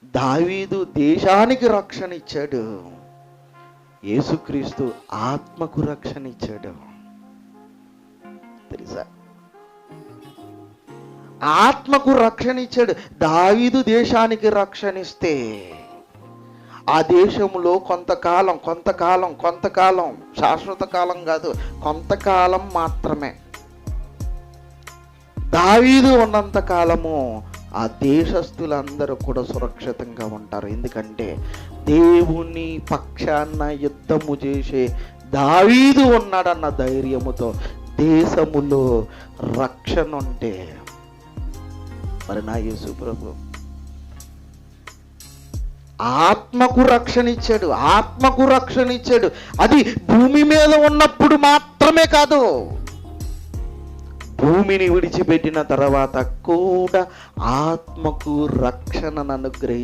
దావీదు దేశానికి రక్షణ ఇచ్చాడు, యేసుక్రీస్తు ఆత్మకు రక్షణ ఇచ్చాడు. తెలుసా? ఆత్మకు రక్షణ ఇచ్చాడు. దావీదు దేశానికి రక్షణ ఇస్తే ఆ దేశంలో కొంతకాలం శాశ్వత కాలం కాదు, కొంతకాలం మాత్రమే. దావీదు ఉన్నంత కాలము ఆ దేశస్తులందరూ కూడా సురక్షితంగా ఉంటారు. ఎందుకంటే దేవుని పక్షాన యుద్ధము చేసే దావీదు ఉన్నాడన్న ధైర్యముతో దేశములో రక్షణ ఉంటే, మరి నా యేసు ప్రభు ఆత్మకు రక్షణ ఇచ్చాడు. అది భూమి మీద ఉన్నప్పుడు మాత్రమే కాదు, భూమిని విడిచిపెట్టిన తర్వాత కూడా ఆత్మకు రక్షణను అనుగ్రహించాడు.